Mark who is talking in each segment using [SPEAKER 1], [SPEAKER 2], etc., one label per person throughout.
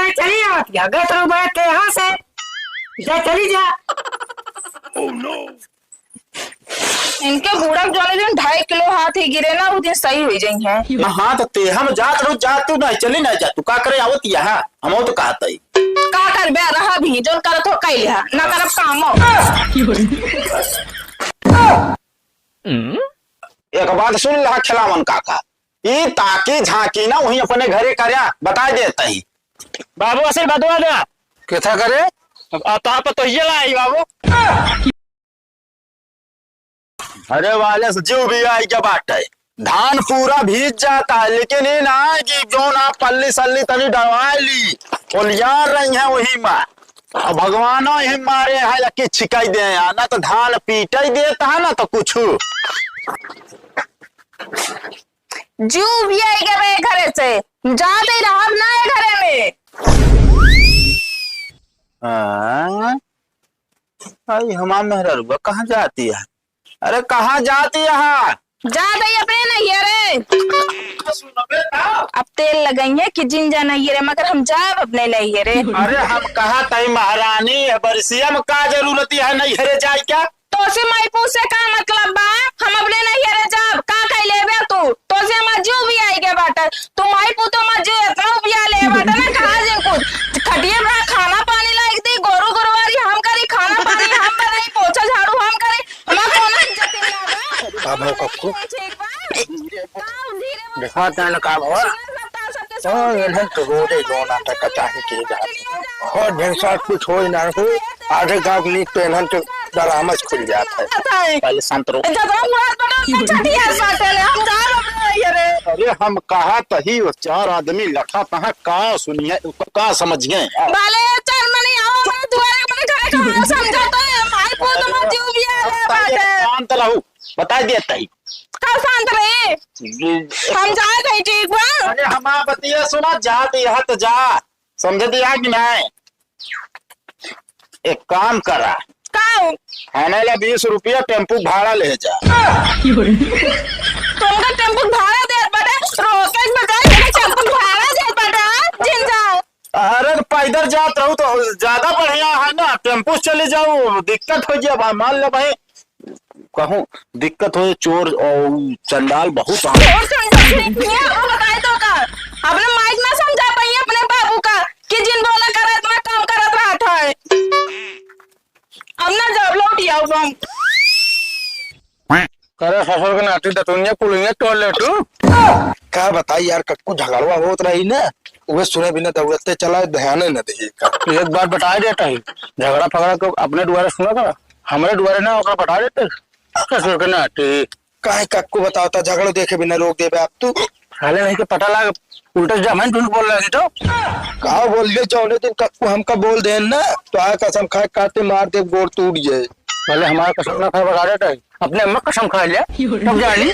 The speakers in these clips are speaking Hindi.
[SPEAKER 1] कहे चली आती अगर तो बैठ के यहाँ से जा चली जा।
[SPEAKER 2] इनके बूढ़ा वाले दिन 2.5 किलो हाथ ही गिरे ना, वो दिन सही हो जाई है।
[SPEAKER 3] हाँ तो ते हम जात रो जा तू नहीं चली ना जा तू का करे आवत यहाँ हम तो कहता ही
[SPEAKER 2] का कर बे रहा भी जो करत हो कैले है ना करब काम हो।
[SPEAKER 3] एक बात सुन ला खिलावन काका ई ताकी झांकी ना वही अपने घरे करया बता देता ही
[SPEAKER 4] बाबू असल बदवा दे
[SPEAKER 3] कैसा करे
[SPEAKER 4] आता तो ये लाई बाबू।
[SPEAKER 3] अरे वाले से जो भी आई क्या बात है धान पूरा भीज जाता है लेकिन ये ना है कि जो ना पल्ली सल्ली तनी डरवा ली और यार रही है वही माँ भगवान ही मारे है या कि छिकाई दे ना तो धान पीटा ही देता है ना तो कुछ
[SPEAKER 2] जू भी आई के घरे से जाते ही रहब ना है घरे में।
[SPEAKER 3] भाई हमारा मेहरा कहाँ जाती है अरे कहाँ जाती है
[SPEAKER 2] जा दई अपने नहीं रे अब तेल लगाई है कि जिन जाना ये रे मगर हम जाब अपने नहीं रे।
[SPEAKER 3] अरे हम कहा तई महारानी बरसिया में का जरूरत है नहीं हरे जाए क्या
[SPEAKER 2] तो से माई पूछ से का मतलब बा हम अपने नहीं रे जाब का कह लेबे तो से हम जो भी आई के बाटा तू माई पू तो मत जो इतना बिया ले बाटा ना कहा जे कुछ खटिए बड़ा खाना पानी लायक दी गोरू गोरवारी हम करी खाना पानी हम बनाई पोछा झाड़ू हम करे हम कोना इज्जत नहीं आवा।
[SPEAKER 3] अब कक्कू
[SPEAKER 4] देखा तन का भवा
[SPEAKER 3] और ये तो रोडे जो नाटक चाहे के जाते और ढेर सारा कुछ हो ना हो आधे गांव नी पेनहन तो दरामद खुल जाता है पहले शांत रहो
[SPEAKER 2] जब हम रात बड़ा छठिया साटे ले हम जा रहे रे।
[SPEAKER 3] अरे हम कहा तही वो चार आदमी लठा तहा का सुनिए का समझिए
[SPEAKER 2] बाले चल मनी आओ मैं दुआरे मने घरे का समझा तो माई पू तो मत जो भी आ रे बाटे
[SPEAKER 3] शांत रहू बता दिया तही
[SPEAKER 2] का शांत रहे हम जा गई ठीक बा।
[SPEAKER 3] अरे हमारा बतिया सुना जाते यहाँ तो जा समझ दिया कि नहीं एक काम करा
[SPEAKER 2] का
[SPEAKER 3] खाने ला 20 रुपया टेम्पू भाड़ा ले जा
[SPEAKER 2] तुमका टेम्पो भाड़ा दे बटा रोकेज बता टेम्पो भाड़ा दे बटा जिन जाओ।
[SPEAKER 3] अरे पैदल जात रहू तो ज्यादा बढ़िया है ना टेम्पू चले जाओ दिक्कत हो जाए मान लो भाई कहूँ दिक्कत हो चोर और चंडाल बहुत
[SPEAKER 2] और बताए तो का अपने माइक में समझा पाई अपने बाबू का कि जिन बोला करे इतना काम करत रहा था अब ना जब लौट आओ हम
[SPEAKER 4] करे ससुर के नाती दतुनिया पुलिया टोले तू
[SPEAKER 3] क्या बताई यार कक्कू झगड़वा होत रही ना वो सुने बिना दौड़ते चला ध्यान न दे
[SPEAKER 4] एक बात बता देता ही झगड़ा फगड़ा को अपने द्वारे सुना करा हमारे द्वारे ना ओकरा बता देते ससुर के नाती
[SPEAKER 3] काहे कक्कू बताओ झगड़ो देखे बिना रोक देबे आप तू
[SPEAKER 4] साले नहीं के पता लगा उल्टा जमान झूठ बोल रही तो
[SPEAKER 3] का बोल ले चौने दिन कक्कू हमका बोल देन ना तो आए कसम खाए काटे मार दे गोड़ टूट जाए
[SPEAKER 4] पहले हमारा कसम ना खा बता देता है अपने अम्मा कसम खा लिया तब जानी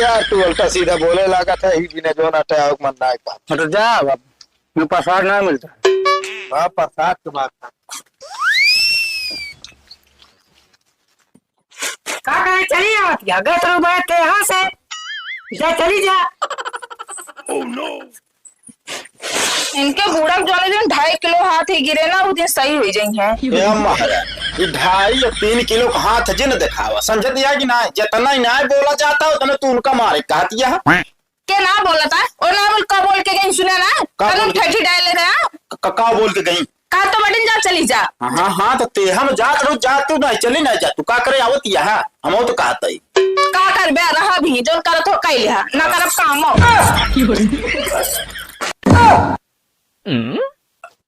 [SPEAKER 3] यार तू उल्टा सीधा बोले लगा था ही बिना जो नाटे आओ मन ना एक बात
[SPEAKER 4] तो जा अब मेरे प्रसाद ना मिलता
[SPEAKER 3] हां प्रसाद की बात
[SPEAKER 1] का कहे चली आती अगर तो बैठ के यहाँ से जा चली जा।
[SPEAKER 2] इनके बूढ़ा वाले दिन 2.5 किलो हाथ ही गिरे ना, वो दिन सही हो जाई है।
[SPEAKER 3] ये महाराज ये 2.5 और 3 किलो का हाथ जिन दिखावा समझ दिया कि ना जितना ही ना बोला जाता है उतना तू उनका मारे कहा दिया
[SPEAKER 2] के ना बोला था और ना बोल का बोल के कहीं सुना ना कदम ठठी डाल ले रहा
[SPEAKER 3] का बोल के गई
[SPEAKER 2] का तो बटन जा चली जा।
[SPEAKER 3] हाँ हाँ तो ते हम जात रो जा तू नहीं चली ना जा तू का करे आवत यहाँ हम तो कहता ही
[SPEAKER 2] का कर बे रहा भी जो करत हो कैले है ना करब काम हो।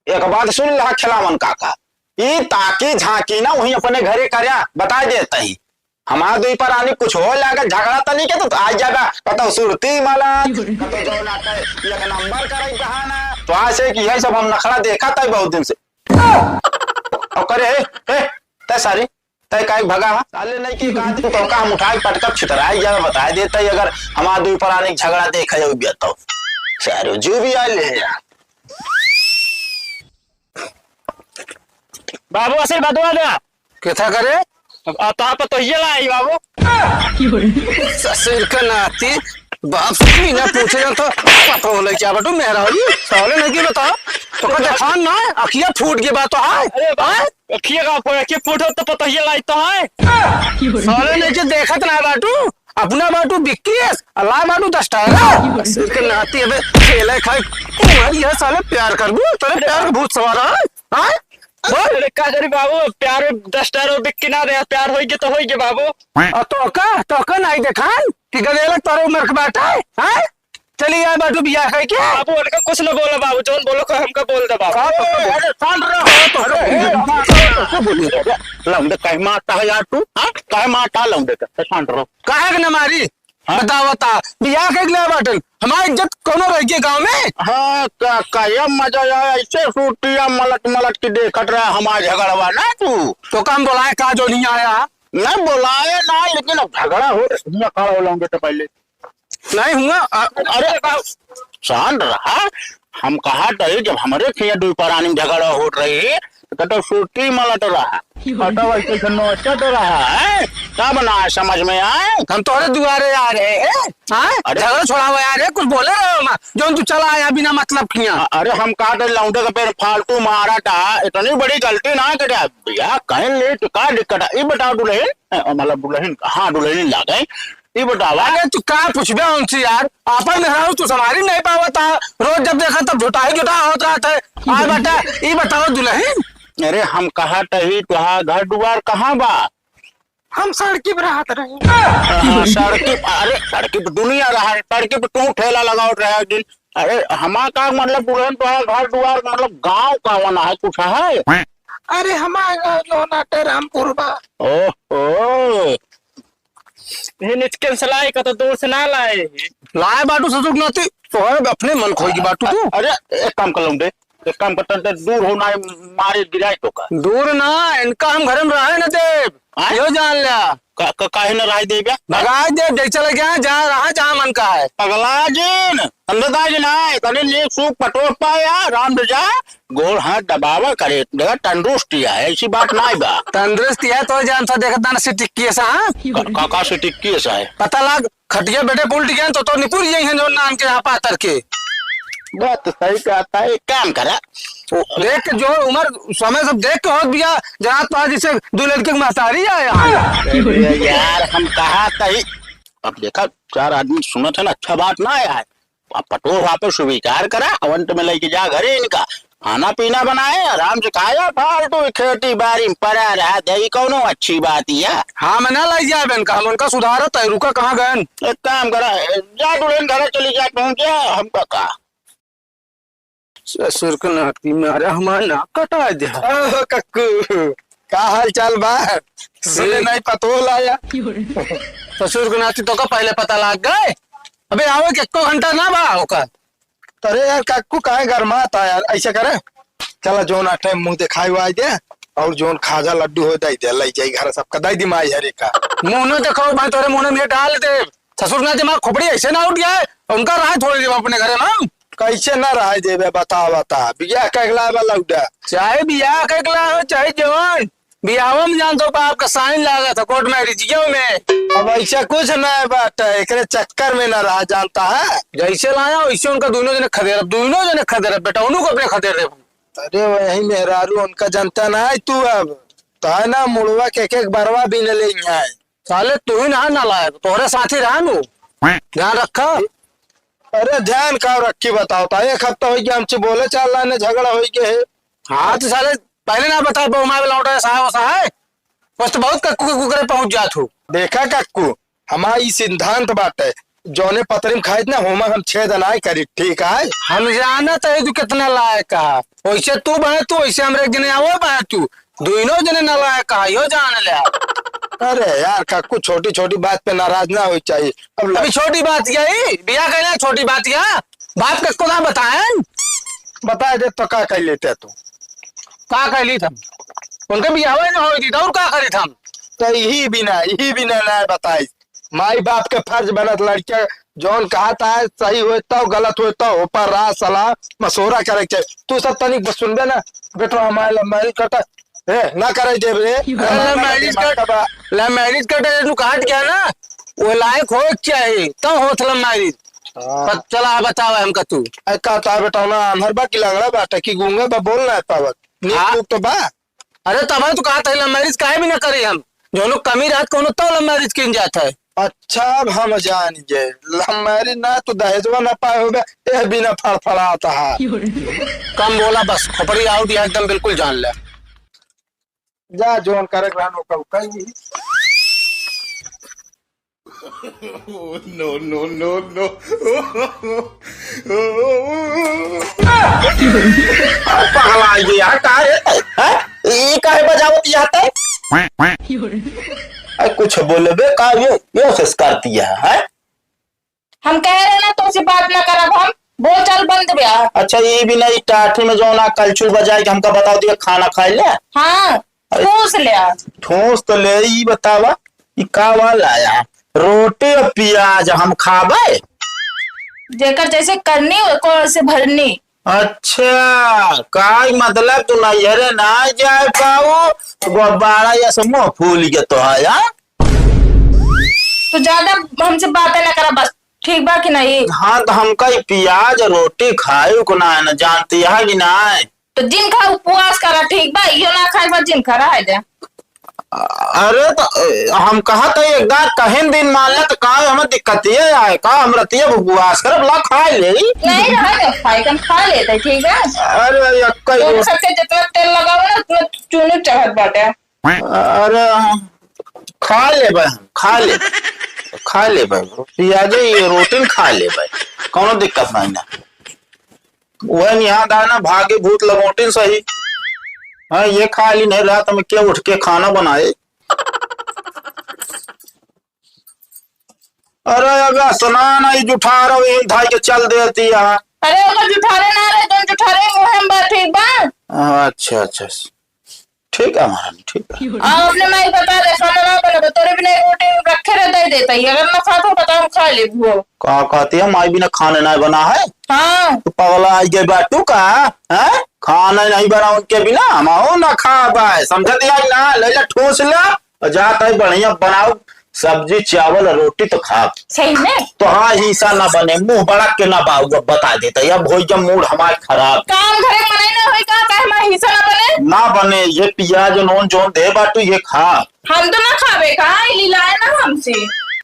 [SPEAKER 3] एक बात सुन ला खिलावन काका ई ताकी झांकी ना वही अपने घरे करया बता देता ही हमारा दुई पर आने कुछ हो लगा झगड़ा तो नहीं के तो आज जाएगा कतो सुरती माला कतो जो नाटे एक नंबर करे बहाना तो ऐसे कि यही सब हम नखरा देखा था बहुत दिन से और करे हे तय सारी तय का भगा साले नहीं की कहा तू तो हम उठाई पटकर छितराई जा बता देता ही अगर हमारा दुई पर आने झगड़ा देखा जाओ भी तो सारे जो भी आ ले
[SPEAKER 4] बाबू असल बदवा दे
[SPEAKER 3] कैसा करे
[SPEAKER 4] आता तो ये लाई बाबू
[SPEAKER 3] ससुर का नाती बाप से ना पूछे तो पता हो क्या बटू मेरा साले नहीं की बता
[SPEAKER 4] तो का देखान ना अखिया फूट के बात तो है।
[SPEAKER 5] अरे बाप अखिए का फोड़ के फोटो तो पता ही लाई तो है।
[SPEAKER 4] साले ने के देखत ना बाटू अपना बाटू बिक्कीस अल्लाह बाटू 10 टाका सिर के नाती अबे खेले खाए तुम्हारी ये साले प्यार करबू तेरे प्यार का भूत सवार है हां बोल।
[SPEAKER 5] अरे का करी बाबू प्यार 10 टारो बिक के ना दे प्यार होई के तो होई के बाबू।
[SPEAKER 4] तो का नहीं देखान कि गदेलक तारे उमर के बाटा है हां चली आए बाटू बिया है क्या
[SPEAKER 5] बाबू उनका कुछ न बोला बाबू जोन बोलो को हमका बोल दे बाबू।
[SPEAKER 4] अरे शांत रहो तो बोलिए लौंडे काहे मारता है यार तू हां काहे मारता लौंडे का शांत रहो काहे के न मारी बतावता बिया के ले बाटल हमारी इज्जत कोनो रह के गांव में। हां का ये मजा आया ऐसे सूटिया मलट मलट के देखत रहा हमारा झगड़वा ना तू तो काम बोलाए का जो नहीं आया ना बोलाए ना लेकिन झगड़ा हो दुनिया खड़ा हो लौंडे तो पहले नहीं हुआ। अरे शांत रहा हम कहा थे जब हमारे खेत दुई परानी में झगड़ा हो रही तो सूटी मलट रहा वैसे नोचत रहा है तब ना समझ में आए हम तोरे दुआरे आ रहे हैं झगड़ा छोड़ा हुआ यार कुछ बोले रहे जो तू चला आया बिना मतलब किया। अरे हम कहा थे लौंडे का पेड़ फालतू मारा था इतनी बड़ी गलती ना करे भैया कहीं ले तो का दिक्कत है ये बताओ दुल्हन मतलब दुल्हन हाँ दुल्हन ला गए ये बतावा तू का पूछबे उनसे यार आपन मेहरारू तू संभारी नहीं पावता रोज जब देखा तब झूठा ही झूठा होता रहता है। बेटा ये बताओ दुल्हन अरे हम कहा तही तुहार घर दुआर कहाँ बा
[SPEAKER 1] हम सड़की पर हाथ रहे
[SPEAKER 4] सड़की अरे सड़की पे दुनिया रहा है सड़की पे तू ठेला लगाओ रहा दिन। अरे हमारा का मतलब दुल्हन तुहार घर दुआर मतलब गाँव का वना है कुछ है।
[SPEAKER 1] अरे हमारा लोनाटे रामपुर बा।
[SPEAKER 4] ओह
[SPEAKER 5] कैंसलाई का तो दूर से ना लाए
[SPEAKER 4] लाए बाटू ससुर नाती तो अपने मन खोई बाटू तू। अरे एक काम कर लूं दे एक काम करता दूर होना है मारे गिराए तो का दूर ना इनका हम घर में रहे न देव यो जान लिया काहे न राय दे भगा दे देख चले गया जा रहा जहाँ मन का है पगला जिन अंदर जी ना तने ले सूख पटोर पाया राम जा गोल हाथ दबावा करे देखा तंदुरुस्ती है ऐसी बात ना बा तंदुरुस्ती है तो जान सा देखता ना से टिक्की ऐसा काका से टिक्की ऐसा है पता लग खटिया बेटे पुलट गया तो निपुर यही है जो नाम के यहाँ पातर के बात सही कहता है काम करा देख के जो उम्र समय सब देख के होत भैया जहाँ तो आज इसे दो लड़के की महतारी आया यार हम कहा तही अब देखा 4 आदमी सुना था ना अच्छा बात ना आया है पटोर वहाँ पे स्वीकार करा अवंत में लेके जा घरे इनका खाना पीना बनाए आराम से खाया फालतू खेती बारी पड़ा रहा दही कौनो अच्छी बात है। हाँ मैं ना लाई जाए बहन का हम उनका सुधारत है रुका कहाँ गए एक काम करा जा दुल्हन घर चली जा पहुंचे हमका कहा ससुर के नाती में अरे हमारा नाक कटा दे कक्कू का हाल चाल बा सुने नहीं पतो लाया ससुर के नाती तो का पहले पता लग गए अबे आओ कि 1 घंटा ना बा होका अरे यार कक्कू काहे गरमाता यार ऐसे करे चला जोन आटे मुंह दिखाई हुआ दे और जोन खाजा लड्डू हो दे लाई जाई घर सबका दाई दिमाई हरे का मुंह न देखो भाई तोरे मुंह में डाल दे ससुर ना दिमाग खोपड़ी ऐसे ना उठ गया उनका राह थोड़ी देव अपने घरे ना कैसे ना रह देवे बता बियाह कैगला वाला उड़ा चाहे बियाह कैगला हो चाहे जवान बियाह में जान तो बाप का साइन लगा था कोर्ट मैरिजियो में अब ऐसा कुछ ना बात है एक चक्कर में ना रहा जानता है जैसे लाया वैसे उनका दोनों जने खदेर बेटा उन्हों को अपने खदेर दे अरे वही मेहरारू उनका जनता ना है तू अब तो है ना मुड़वा के एक बरवा भी न ले है साले तू ही ना लाया तोरे साथी रहा नु ध्यान रखा। अरे ध्यान का रखी बताओ था 1 हफ्ता हो गया हमसे बोले चाल लाने झगड़ा हो गया है। हाँ तो साले पहले ना बता बहु माँ लौटा सा है बस तो बहुत कक्कू करे पहुंच जात हो देखा कक्कू हमारी सिद्धांत बात है जौने पतरिम खाए ना होमा हम 6 दिन आए करी ठीक है हम जाना तो तू कितना लायक है वैसे तू बने तू वैसे हमरे जने आवो बने तू दोनों जने ना लायक है यो जान ले। अरे यार कक्कू छोटी छोटी बात पे नाराज ना हो चाहिए अब अभी छोटी बात यही बिया कहना छोटी बात या बात कक्कू ना बताए बता दे तो का कह लेते तू का कह ली थम उनके बिया ना हो दी और का करी थम तो यही बिना ना बताई माई बाप के फर्ज बनत लड़के जौन कहा था सही हो तो गलत हो तो ऊपर राह सलाह मशोरा करे चाहिए तू सब तनिक बस सुनबे ना बेटो हमारे मैरिज कटा ना करे देव रे मैरिज कटे तू काट गया ना वो लायक हो चाहिए तो होत मैरिज चला बताओ हमका तू
[SPEAKER 6] कहता बेटा ना अंधर बा की लंगड़ा बाटा की गूंगा बा बोल ना पावत
[SPEAKER 4] हाँ।
[SPEAKER 6] नीक तो बा।
[SPEAKER 4] अरे तब तो कहा था लव मैरिज काहे भी ना करे हम जो लोग कमी रात को तो लव मैरिज किन जाता है।
[SPEAKER 6] अच्छा अब हम जान गए हमारी ना तो दहेजवा ना पाए हो यह बिना फड़फड़ाता है।
[SPEAKER 4] कम बोला बस खोपड़ी आउट या एकदम बिल्कुल जान ले
[SPEAKER 6] जा जोन करे रहनो कब कहीं
[SPEAKER 7] No, no, no, no.
[SPEAKER 3] पगला गया ये काहे बजावत जाता है कुछ बोलबे का यो से करती है।
[SPEAKER 2] हम कह रहे ना तुमसे बात ना करब हम बोल चाल बंद बिया।
[SPEAKER 3] अच्छा ये भी नहीं टाठी में जो ना कलछुल बजाए कि हमका बताओ दिया खाना खाए ले।
[SPEAKER 2] हाँ ठूस लिया
[SPEAKER 3] ठोस तो ले ही बतावा ये का वाला आया रोटी और प्याज हम खाबे
[SPEAKER 2] जेकर जैसे करनी को से भरनी।
[SPEAKER 3] अच्छा का मतलब तू नैहरे ना जाए पाओ गुब्बारा या समूह फूल के तो है
[SPEAKER 2] तो ज्यादा हमसे बातें ना करा बस ठीक बा कि नहीं।
[SPEAKER 3] हाँ तो हमका ये प्याज रोटी खाए को ना है ना जानती है कि ना
[SPEAKER 2] तो जिन खा उपवास करा ठीक बा यो ना खाए बस जिन खा है जा।
[SPEAKER 3] अरे तो हम कहा था एक बार कहीं दिन मान ले तो का हमें दिक्कत ये आए का हम रतिया उपवास कर ला खा ले
[SPEAKER 2] नहीं रहा खाए कम खा लेते ठीक है।
[SPEAKER 3] अरे
[SPEAKER 2] तो सबसे जितना तेल लगाओ ना उतना चूने चढ़त बाटे।
[SPEAKER 3] अरे खा ले भाई खा ले भाई प्याज ये रोटी खा ले भाई कौन दिक्कत नहीं ना वह यहाँ दाना भागे भूत लगोटिन सही। हाँ ये खा ली नहीं रात में क्या उठ के खाना बनाए। अरे अगर स्नान आई जुठा रहा धाई के चल देती है।
[SPEAKER 2] अरे अगर जुठारे ना रहे तो जुठारे मुहम बा ठीक बा।
[SPEAKER 3] अच्छा अच्छा ठीक है महारानी ठीक है।
[SPEAKER 2] अपने माई बता दे खाना ना बना तोरे भी नहीं रोटी रखे रह दे देता ही अगर ना खा तो बता हम खा ले वो
[SPEAKER 3] का कहती है माई बिना खाने नहीं बना है।
[SPEAKER 2] हाँ
[SPEAKER 3] तो पगला आई गए बाटू का है खाना नहीं बना उनके बिना हम ना खा पाए समझ दिया ना ले ला ठोस ला जाता है बढ़िया बनाओ सब्जी चावल रोटी तो खा
[SPEAKER 2] सही में।
[SPEAKER 3] तो हाँ हिस्सा ना बने मुंह बड़ा के ना बाऊ बता देता अब हो जब मूड हमारे खराब
[SPEAKER 2] काम घरे मनाई ना होई का काहे हमारा हिस्सा ना बने
[SPEAKER 3] ये प्याज नोन जोन दे बाटू ये खा
[SPEAKER 2] हम तो ना खावे कहा लीला है ना हमसे।